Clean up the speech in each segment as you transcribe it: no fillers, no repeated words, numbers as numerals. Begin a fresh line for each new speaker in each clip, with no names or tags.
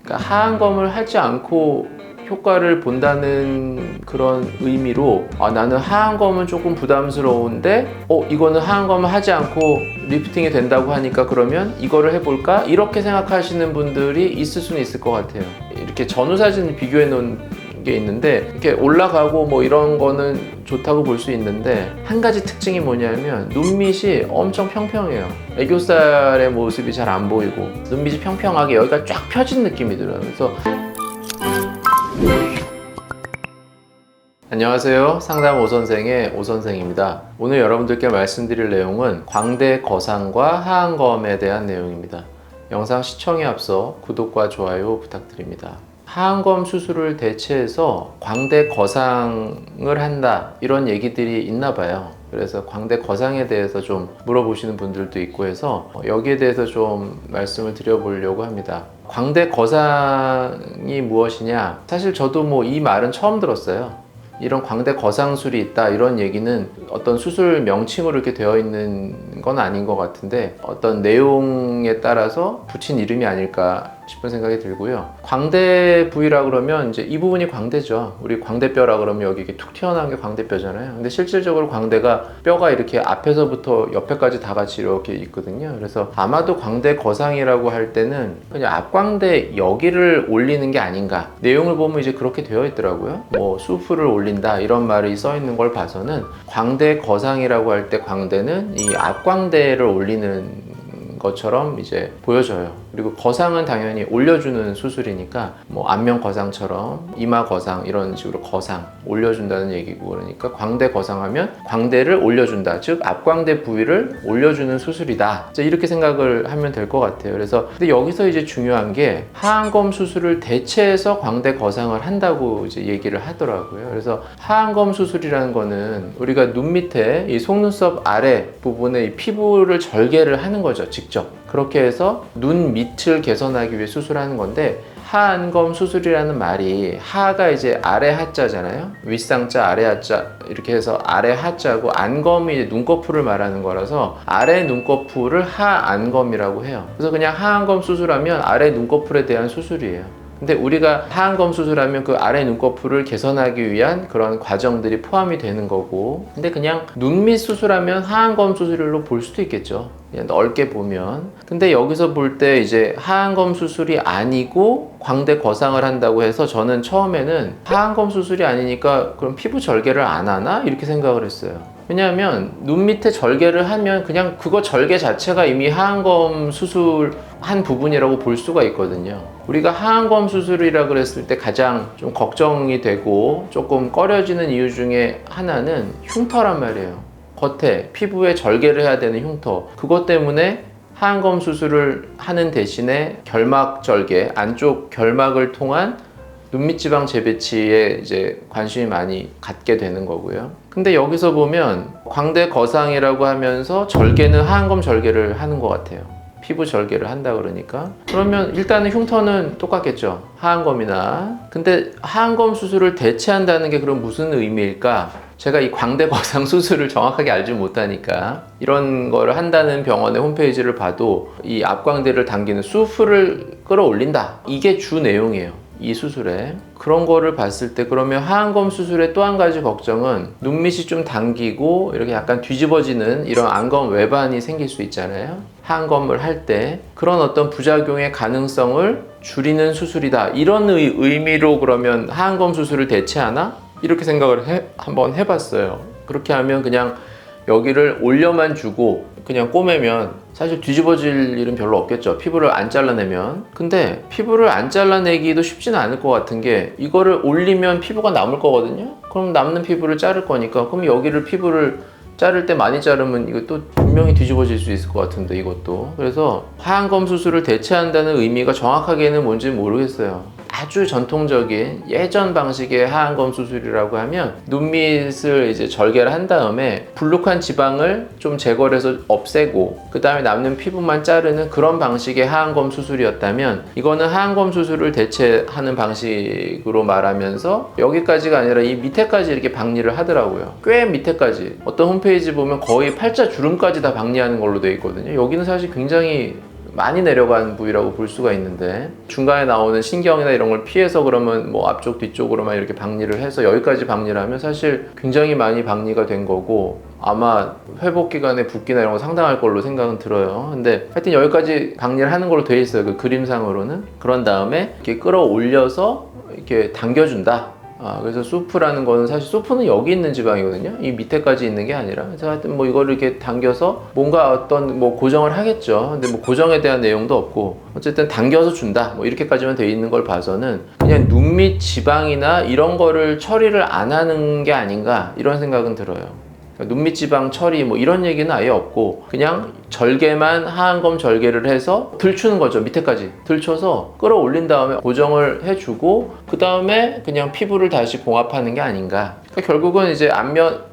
그러니까 하안검을 하지 않고 효과를 본다는 그런 의미로 나는 하안검은 조금 부담스러운데 이거는 하안검을 하지 않고 리프팅이 된다고 하니까 그러면 이거를 해볼까? 이렇게 생각하시는 분들이 있을 수는 있을 것 같아요. 이렇게 전후 사진을 비교해 놓은 게 있는데 이렇게 올라가고 뭐 이런 거는 좋다고 볼 수 있는데 한 가지 특징이 뭐냐면 눈밑이 엄청 평평해요. 애교살의 모습이 잘 안 보이고 눈밑이 평평하게 여기가 쫙 펴진 느낌이 들어요. 그래서 안녕하세요. 상담 오선생의 오선생입니다. 오늘 여러분들께 말씀드릴 내용은 광대 거상과 하안검에 대한 내용입니다. 영상 시청에 앞서 구독과 좋아요 부탁드립니다. 하안검 수술을 대체해서 광대 거상을 한다 이런 얘기들이 있나 봐요. 그래서 광대 거상에 대해서 좀 물어보시는 분들도 있고 해서 여기에 대해서 좀 말씀을 드려보려고 합니다. 광대 거상이 무엇이냐? 사실 저도 뭐 이 말은 처음 들었어요. 이런 광대 거상술이 있다 이런 얘기는 어떤 수술 명칭으로 이렇게 되어 있는 건 아닌 것 같은데 어떤 내용에 따라서 붙인 이름이 아닐까 싶은 생각이 들고요. 광대 부위라 그러면 이제 이 부분이 광대죠. 우리 광대뼈라 그러면 여기 이렇게 툭 튀어나온 게 광대뼈잖아요. 근데 실질적으로 광대가 뼈가 이렇게 앞에서부터 옆에까지 다 같이 이렇게 있거든요. 그래서 아마도 광대 거상이라고 할 때는 그냥 앞광대 여기를 올리는 게 아닌가. 내용을 보면 이제 그렇게 되어 있더라고요. 뭐 수프를 올린다 이런 말이 써 있는 걸 봐서는 광대 거상이라고 할 때 광대는 이 앞광대를 올리는 것처럼 이제 보여져요. 그리고 거상은 당연히 올려주는 수술이니까 뭐 안면 거상처럼 이마 거상 이런 식으로 거상 올려준다는 얘기고 그러니까 광대 거상하면 광대를 올려준다. 즉 앞광대 부위를 올려주는 수술이다. 이렇게 생각을 하면 될 것 같아요. 그래서 근데 여기서 이제 중요한 게 하안검 수술을 대체해서 광대 거상을 한다고 이제 얘기를 하더라고요. 그래서 하안검 수술이라는 거는 우리가 눈 밑에 이 속눈썹 아래 부분에 이 피부를 절개를 하는 거죠. 직접. 그렇게 해서 눈 밑을 개선하기 위해 수술하는 건데 하안검 수술이라는 말이 하가 이제 아래 하자잖아요. 윗상자 아래 하자 이렇게 해서 아래 하자고 안검이 이제 눈꺼풀을 말하는 거라서 아래 눈꺼풀을 하안검이라고 해요. 그래서 그냥 하안검 수술하면 아래 눈꺼풀에 대한 수술이에요. 근데 우리가 하안검 수술하면 그 아래 눈꺼풀을 개선하기 위한 그런 과정들이 포함이 되는 거고 근데 그냥 눈밑 수술하면 하안검 수술로 볼 수도 있겠죠. 그냥 넓게 보면. 근데 여기서 볼 때 이제 하안검 수술이 아니고 광대 거상을 한다고 해서 저는 처음에는 하안검 수술이 아니니까 그럼 피부 절개를 안 하나? 이렇게 생각을 했어요. 왜냐하면 눈 밑에 절개를 하면 그냥 그거 절개 자체가 이미 하안검 수술 한 부분이라고 볼 수가 있거든요. 우리가 하안검 수술이라 그랬을 때 가장 좀 걱정이 되고 조금 꺼려지는 이유 중에 하나는 흉터란 말이에요. 겉에 피부에 절개를 해야 되는 흉터. 그것 때문에 하안검 수술을 하는 대신에 결막 절개, 안쪽 결막을 통한 눈밑 지방 재배치에 이제 관심이 많이 갖게 되는 거고요. 근데 여기서 보면 광대 거상이라고 하면서 절개는 하안검 절개를 하는 것 같아요. 피부 절개를 한다 그러니까 그러면 일단은 흉터는 똑같겠죠. 하안검이나. 근데 하안검 수술을 대체한다는 게 그럼 무슨 의미일까? 제가 이 광대 거상 수술을 정확하게 알지 못하니까 이런 거를 한다는 병원의 홈페이지를 봐도 이 앞광대를 당기는 수프를 끌어올린다. 이게 주 내용이에요. 이 수술에. 그런 거를 봤을 때 그러면 하안검 수술의 또 한 가지 걱정은 눈밑이 좀 당기고 이렇게 약간 뒤집어지는 이런 안검 외반이 생길 수 있잖아요. 하안검을 할 때 그런 어떤 부작용의 가능성을 줄이는 수술이다. 이런 의미로 그러면 하안검 수술을 대체하나? 이렇게 생각을 한번 해봤어요. 그렇게 하면 그냥 여기를 올려만 주고 그냥 꼬매면 사실 뒤집어질 일은 별로 없겠죠. 피부를 안 잘라내면. 근데 피부를 안 잘라내기도 쉽지는 않을 것 같은 게 이거를 올리면 피부가 남을 거거든요. 그럼 남는 피부를 자를 거니까 그럼 여기를 피부를 자를 때 많이 자르면 이것도 분명히 뒤집어질 수 있을 것 같은데 이것도. 그래서 하안검 수술을 대체한다는 의미가 정확하게는 뭔지 모르겠어요. 아주 전통적인 예전 방식의 하안검 수술이라고 하면 눈밑을 이제 절개를 한 다음에 불룩한 지방을 좀 제거를 해서 없애고 그 다음에 남는 피부만 자르는 그런 방식의 하안검 수술이었다면 이거는 하안검 수술을 대체하는 방식으로 말하면서 여기까지가 아니라 이 밑에까지 이렇게 박리를 하더라고요. 꽤 밑에까지. 어떤 홈페이지 보면 거의 팔자 주름까지 다 박리하는 걸로 되어 있거든요. 여기는 사실 굉장히 많이 내려간 부위라고 볼 수가 있는데, 중간에 나오는 신경이나 이런 걸 피해서 그러면 뭐 앞쪽 뒤쪽으로만 이렇게 박리를 해서 여기까지 박리를 하면 사실 굉장히 많이 박리가 된 거고, 아마 회복 기간에 붓기나 이런 거 상당할 걸로 생각은 들어요. 근데 하여튼 여기까지 박리를 하는 걸로 돼 있어요, 그 그림상으로는. 그런 다음에 이렇게 끌어올려서 이렇게 당겨준다. 그래서 수프라는 거는 사실 수프는 여기 있는 지방이거든요. 이 밑에까지 있는 게 아니라. 그래서 하여튼 뭐 이거를 이렇게 당겨서 뭔가 어떤 뭐 고정을 하겠죠. 근데 뭐 고정에 대한 내용도 없고, 어쨌든 당겨서 준다. 뭐 이렇게까지만 돼 있는 걸 봐서는 그냥 눈 밑 지방이나 이런 거를 처리를 안 하는 게 아닌가, 이런 생각은 들어요. 눈밑 지방 처리 뭐 이런 얘기는 아예 없고, 그냥 절개만 하안검 절개를 해서 들추는 거죠. 밑에까지 들쳐서 끌어올린 다음에 고정을 해주고, 그 다음에 그냥 피부를 다시 봉합하는 게 아닌가. 그러니까 결국은 이제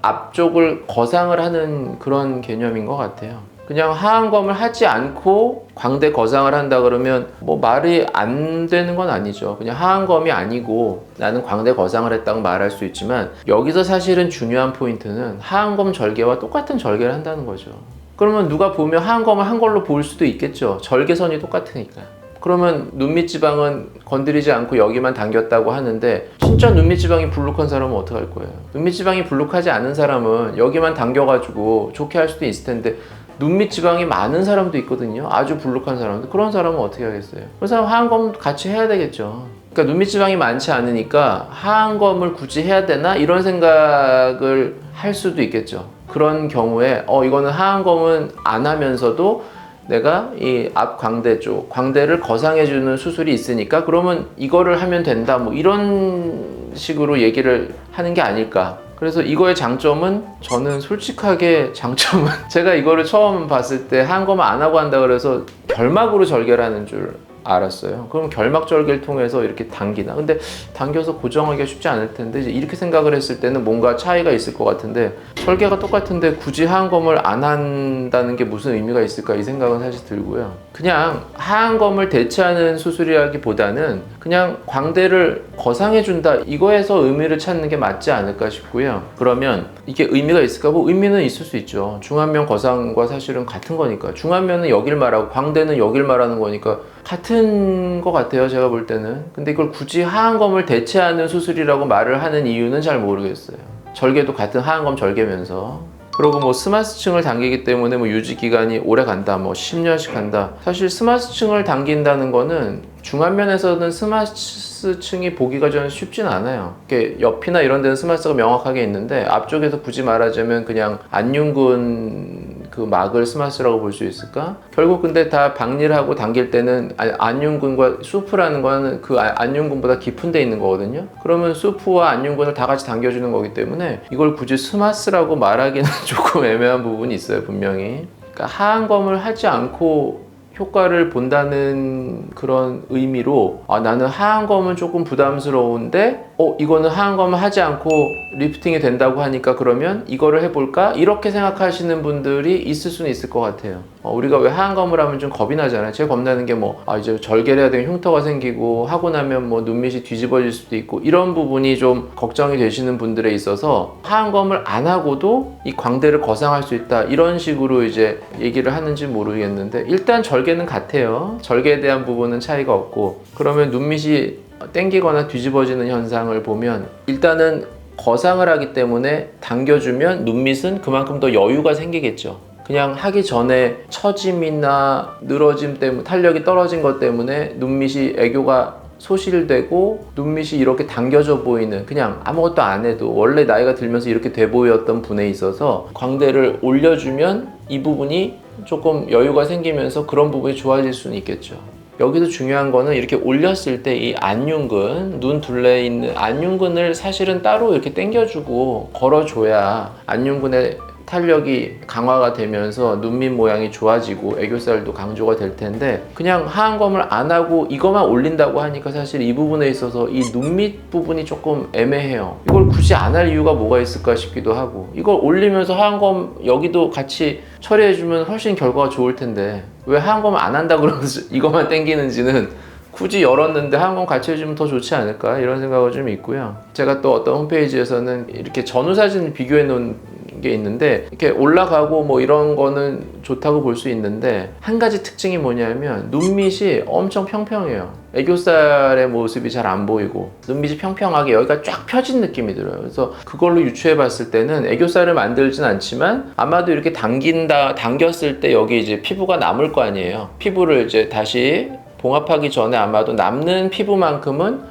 앞쪽을 거상을 하는 그런 개념인 것 같아요. 그냥 하안검을 하지 않고 광대 거상을 한다 그러면 뭐 말이 안 되는 건 아니죠. 그냥 하안검이 아니고 나는 광대 거상을 했다고 말할 수 있지만, 여기서 사실은 중요한 포인트는 하안검 절개와 똑같은 절개를 한다는 거죠. 그러면 누가 보면 하안검을 한 걸로 볼 수도 있겠죠. 절개선이 똑같으니까. 그러면 눈밑 지방은 건드리지 않고 여기만 당겼다고 하는데, 진짜 눈밑 지방이 불룩한 사람은 어떡할 거예요? 눈밑 지방이 불룩하지 않은 사람은 여기만 당겨가지고 좋게 할 수도 있을 텐데, 눈밑 지방이 많은 사람도 있거든요. 아주 불룩한 사람들. 그런 사람은 어떻게 하겠어요? 그 사람 하안검 같이 해야 되겠죠. 그러니까 눈밑 지방이 많지 않으니까 하안검을 굳이 해야 되나? 이런 생각을 할 수도 있겠죠. 그런 경우에 이거는 하안검은 안 하면서도 내가 이 앞 광대 쪽, 광대를 거상해주는 수술이 있으니까 그러면 이거를 하면 된다. 뭐 이런 식으로 얘기를 하는 게 아닐까. 그래서 이거의 장점은, 저는 솔직하게 장점은 제가 이거를 처음 봤을 때 하안검을 안 하고 한다 그래서 결막으로 절개를 하는 줄 알았어요. 그럼 결막 절개를 통해서 이렇게 당기나? 근데 당겨서 고정하기가 쉽지 않을 텐데, 이제 이렇게 생각을 했을 때는 뭔가 차이가 있을 것 같은데, 절개가 똑같은데 굳이 하안검을 안 한다는 게 무슨 의미가 있을까, 이 생각은 사실 들고요. 그냥 하안검을 대체하는 수술이라기보다는 그냥 광대를 거상해준다, 이거에서 의미를 찾는 게 맞지 않을까 싶고요. 그러면 이게 의미가 있을까? 뭐 의미는 있을 수 있죠. 중안면 거상과 사실은 같은 거니까. 중안면은 여길 말하고 광대는 여길 말하는 거니까 같은 것 같아요, 제가 볼 때는. 근데 이걸 굳이 하안검을 대체하는 수술이라고 말을 하는 이유는 잘 모르겠어요. 절개도 같은 하안검 절개면서. 그리고 뭐 스마스층을 당기기 때문에 뭐 유지 기간이 오래 간다, 뭐 10년씩 간다. 사실 스마스층을 당긴다는 거는 중안면에서는 스마스층이 보기가 저는 쉽진 않아요. 이렇게 옆이나 이런 데는 스마스가 명확하게 있는데, 앞쪽에서 굳이 말하자면 그냥 안윤근 그 막을 스마스라고 볼 수 있을까? 결국 근데 다 박리를 하고 당길 때는 안윤근과 수프라는 거는 그 안윤근보다 깊은 데 있는 거거든요. 그러면 수프와 안윤근을 다 같이 당겨주는 거기 때문에 이걸 굳이 스마스라고 말하기는 조금 애매한 부분이 있어요, 분명히. 그러니까 하안검을 하지 않고 효과를 본다는 그런 의미로, 나는 하안검은 조금 부담스러운데 이거는 하안검을 하지 않고 리프팅이 된다고 하니까 그러면 이거를 해볼까? 이렇게 생각하시는 분들이 있을 수는 있을 것 같아요. 우리가 왜 하안검을 하면 좀 겁이 나잖아요. 제가 겁나는 게 이제 절개를 해야 되면 흉터가 생기고, 하고 나면 뭐 눈밑이 뒤집어질 수도 있고, 이런 부분이 좀 걱정이 되시는 분들에 있어서 하안검을 안 하고도 이 광대를 거상할 수 있다, 이런 식으로 이제 얘기를 하는지 모르겠는데, 일단 절개는 같아요. 절개에 대한 부분은 차이가 없고, 그러면 눈밑이 땡기거나 뒤집어지는 현상을 보면, 일단은 거상을 하기 때문에 당겨주면 눈밑은 그만큼 더 여유가 생기겠죠. 그냥 하기 전에 처짐이나 늘어짐 때문에, 탄력이 떨어진 것 때문에 눈밑이 애교가 소실되고 눈밑이 이렇게 당겨져 보이는, 그냥 아무것도 안 해도 원래 나이가 들면서 이렇게 돼 보였던 분에 있어서 광대를 올려주면 이 부분이 조금 여유가 생기면서 그런 부분이 좋아질 수는 있겠죠. 여기서 중요한 거는 이렇게 올렸을 때 이 안윤근, 눈 둘레에 있는 안윤근을 사실은 따로 이렇게 당겨주고 걸어줘야 안윤근의 탄력이 강화가 되면서 눈밑 모양이 좋아지고 애교살도 강조가 될 텐데, 그냥 하안검을 안 하고 이것만 올린다고 하니까 사실 이 부분에 있어서 이 눈밑 부분이 조금 애매해요. 이걸 굳이 안 할 이유가 뭐가 있을까 싶기도 하고, 이걸 올리면서 하안검 여기도 같이 처리해주면 훨씬 결과가 좋을 텐데 왜 하안검을 안 한다 그러면서 이것만 당기는지는, 굳이 열었는데 하안검 같이 해주면 더 좋지 않을까, 이런 생각이 좀 있고요. 제가 또 어떤 홈페이지에서는 이렇게 전후 사진을 비교해 놓은 게 있는데 이렇게 올라가고 뭐 이런 거는 좋다고 볼 수 있는데 한 가지 특징이 뭐냐면 눈밑이 엄청 평평해요. 애교살의 모습이 잘 안 보이고 눈밑이 평평하게 여기가 쫙 펴진 느낌이 들어요. 그래서 그걸로 유추해 봤을 때는 애교살을 만들진 않지만 아마도 이렇게 당겼을 때 여기 이제 피부가 남을 거 아니에요. 피부를 이제 다시 봉합하기 전에 아마도 남는 피부만큼은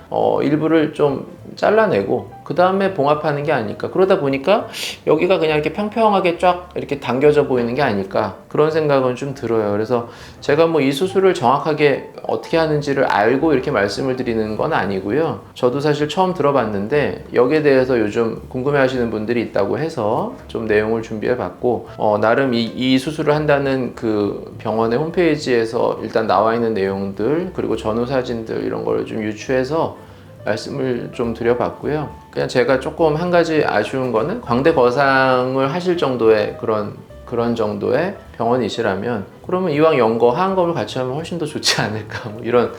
일부를 좀 잘라내고 그 다음에 봉합하는 게 아닐까. 그러다 보니까 여기가 그냥 이렇게 평평하게 쫙 이렇게 당겨져 보이는 게 아닐까, 그런 생각은 좀 들어요. 그래서 제가 뭐 이 수술을 정확하게 어떻게 하는지를 알고 이렇게 말씀을 드리는 건 아니고요. 저도 사실 처음 들어봤는데 여기에 대해서 요즘 궁금해 하시는 분들이 있다고 해서 좀 내용을 준비해 봤고, 나름 이 수술을 한다는 그 병원의 홈페이지에서 일단 나와 있는 내용들, 그리고 전후 사진들 이런 걸 좀 유추해서 말씀을 좀 드려봤고요. 그냥 제가 조금 한 가지 아쉬운 거는 광대 거상을 하실 정도의 그런 정도의 병원이시라면 그러면 이왕 연거 하안검을 같이 하면 훨씬 더 좋지 않을까, 뭐 이런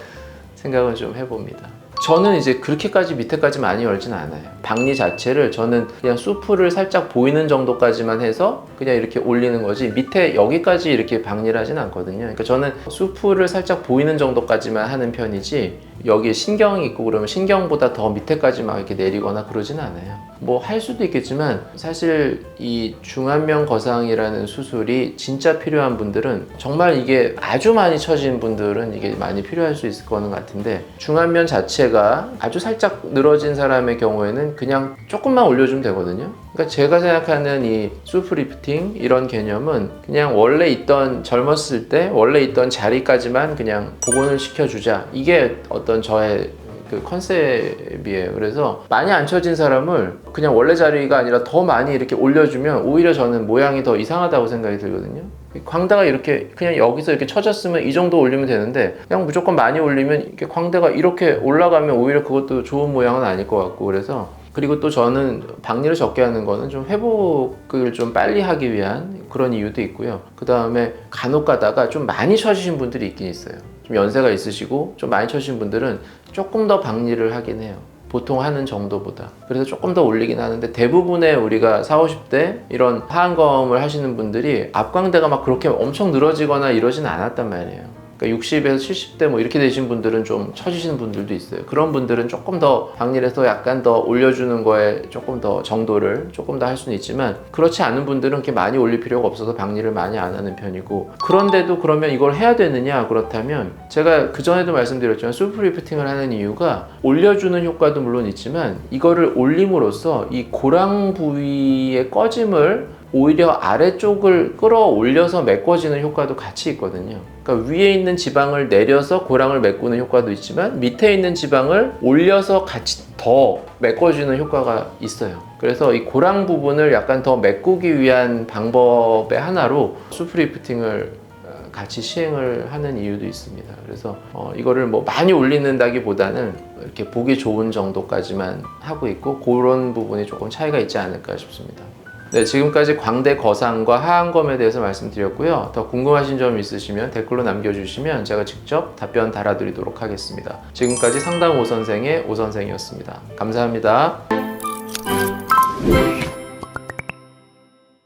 생각을 좀 해봅니다. 저는 이제 그렇게까지 밑에까지 많이 열진 않아요. 박리 자체를 저는 그냥 수프를 살짝 보이는 정도까지만 해서 그냥 이렇게 올리는 거지 밑에 여기까지 이렇게 박리를 하진 않거든요. 그러니까 저는 수프를 살짝 보이는 정도까지만 하는 편이지 여기에 신경이 있고 그러면 신경보다 더 밑에까지 막 이렇게 내리거나 그러진 않아요. 뭐 할 수도 있겠지만 사실 이 중안면 거상이라는 수술이 진짜 필요한 분들은, 정말 이게 아주 많이 처진 분들은 이게 많이 필요할 수 있을 거는 같은데, 중안면 자체가 아주 살짝 늘어진 사람의 경우에는 그냥 조금만 올려주면 되거든요. 그러니까 제가 생각하는 이 수프 리프팅 이런 개념은 그냥 원래 있던, 젊었을 때 원래 있던 자리까지만 그냥 복원을 시켜주자, 이게 어떤 저의 그 컨셉이에요. 그래서 많이 안 처진 사람을 그냥 원래 자리가 아니라 더 많이 이렇게 올려주면 오히려 저는 모양이 더 이상하다고 생각이 들거든요. 광대가 이렇게 그냥 여기서 이렇게 처졌으면 이 정도 올리면 되는데 그냥 무조건 많이 올리면 이렇게 광대가 이렇게 올라가면 오히려 그것도 좋은 모양은 아닐 것 같고, 그래서 그리고 또 저는 박리를 적게 하는 거는 좀 회복을 좀 빨리 하기 위한 그런 이유도 있고요. 그 다음에 간혹 가다가 좀 많이 처지신 분들이 있긴 있어요. 좀 연세가 있으시고 좀 많이 처지신 분들은 조금 더 박리를 하긴 해요. 보통 하는 정도보다. 그래서 조금 더 올리긴 하는데 대부분의 우리가 40, 50대 이런 하안검을 하시는 분들이 앞광대가 막 그렇게 엄청 늘어지거나 이러진 않았단 말이에요. 그러니까 60에서 70대 뭐 이렇게 되신 분들은 좀 처지시는 분들도 있어요. 그런 분들은 조금 더 박리를 해서 약간 더 올려주는 거에 조금 더 정도를 조금 더 할 수는 있지만, 그렇지 않은 분들은 그렇게 많이 올릴 필요가 없어서 박리를 많이 안 하는 편이고, 그런데도 그러면 이걸 해야 되느냐, 그렇다면 제가 그전에도 말씀드렸지만 수프 리프팅을 하는 이유가 올려주는 효과도 물론 있지만 이거를 올림으로써 이 고랑 부위의 꺼짐을 오히려 아래쪽을 끌어올려서 메꿔지는 효과도 같이 있거든요. 그러니까 위에 있는 지방을 내려서 고랑을 메꾸는 효과도 있지만 밑에 있는 지방을 올려서 같이 더 메꿔주는 효과가 있어요. 그래서 이 고랑 부분을 약간 더 메꾸기 위한 방법의 하나로 수프 리프팅을 같이 시행을 하는 이유도 있습니다. 그래서 이거를 뭐 많이 올리는다기보다는 이렇게 보기 좋은 정도까지만 하고 있고, 그런 부분이 조금 차이가 있지 않을까 싶습니다. 네, 지금까지 광대 거상과 하안검에 대해서 말씀드렸고요. 더 궁금하신 점 있으시면 댓글로 남겨주시면 제가 직접 답변 달아드리도록 하겠습니다. 지금까지 상담 오선생의 오선생이었습니다. 감사합니다.